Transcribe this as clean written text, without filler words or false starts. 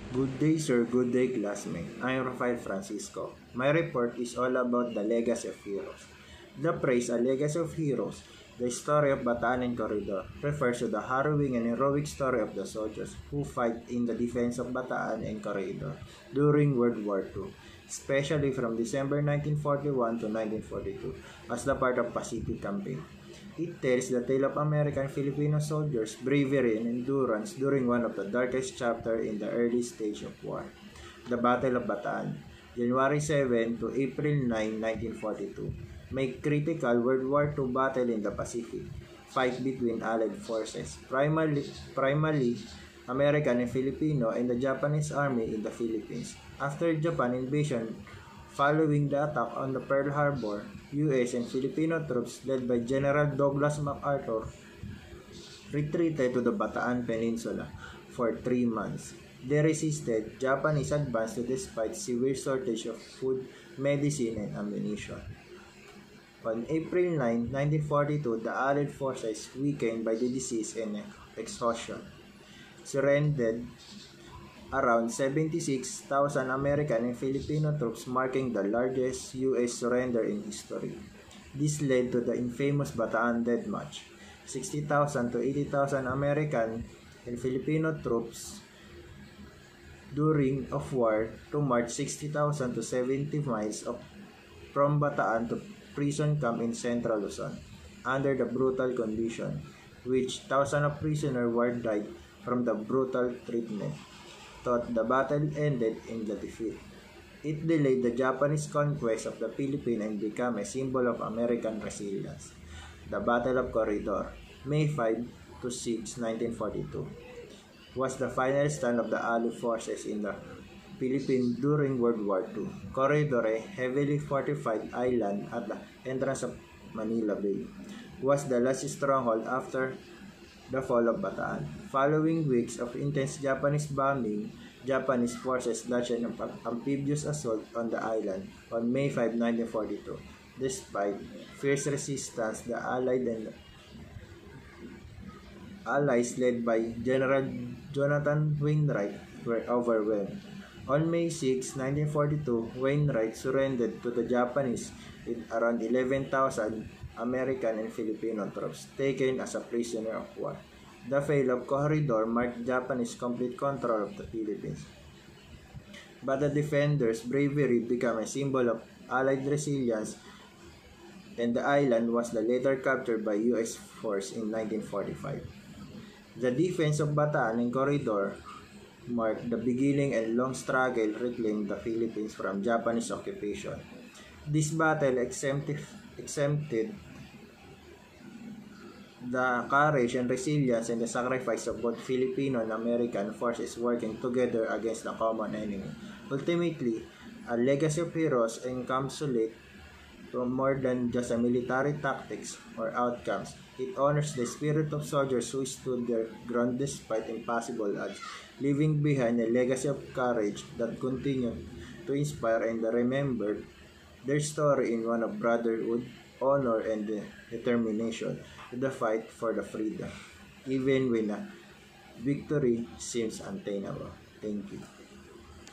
Good day, sir. Good day, classmate. I'm Rafael Francisco. My report is all about the legacy of heroes. The phrase "a legacy of heroes," the story of Bataan and Corridor, refers to the harrowing and heroic story of the soldiers who fight in the defense of Bataan and Corridor during World War II, especially from December 1941 to 1942 as the part of Pacific Campaign. It tells the tale of American Filipino soldiers' bravery and endurance during one of the darkest chapters in the early stage of war, the Battle of Bataan, January 7 to April 9, 1942. May critical World War II battle in the Pacific, fight between Allied forces, primarily American and Filipino, and the Japanese Army in the Philippines. After Japan invasion, following the attack on the Pearl Harbor, U.S. and Filipino troops led by General Douglas MacArthur retreated to the Bataan Peninsula for 3 months. They resisted Japanese advance despite severe shortage of food, medicine, and ammunition. On April 9, 1942, the Allied forces, weakened by the disease and exhaustion, surrendered around 76,000 American and Filipino troops, marking the largest U.S. surrender in history. This led to the infamous Bataan Death March. 60,000 to 80,000 American and Filipino troops during of war to march 60,000 to 70 miles from Bataan to prison camp in Central Luzon under the brutal condition, which thousands of prisoners were died from the brutal treatment. Thought the battle ended in the defeat. It delayed the Japanese conquest of the Philippines and became a symbol of American resilience. The Battle of Corridor, May 5 to 6, 1942, was the final stand of the Allied forces in the Philippines during World War II. Corridor, a heavily fortified island at the entrance of Manila Bay, was the last stronghold after the fall of Bataan. Following weeks of intense Japanese bombing, Japanese forces launched an amphibious assault on the island on May 5, 1942. Despite fierce resistance, the Allies led by General Jonathan Wainwright were overwhelmed. On May 6, 1942, Wainwright surrendered to the Japanese with around 11,000 American and Filipino troops taken as a prisoner of war. The fall of Corridor marked Japanese complete control of the Philippines. But the defenders' bravery became a symbol of Allied resilience, and the island was later captured by U.S. force in 1945. The defense of Bataan and Corridor marked the beginning and long struggle reclaiming the Philippines from Japanese occupation. This battle exempted the courage and resilience and the sacrifice of both Filipino and American forces working together against the common enemy. Ultimately, a legacy of heroes encapsulates more than just a military tactics or outcomes. It honors the spirit of soldiers who stood their ground despite impossible odds, leaving behind a legacy of courage that continued to inspire and remember their story in one of brotherhood, honor, and determination to the fight for the freedom, even when a victory seems unattainable. Thank you.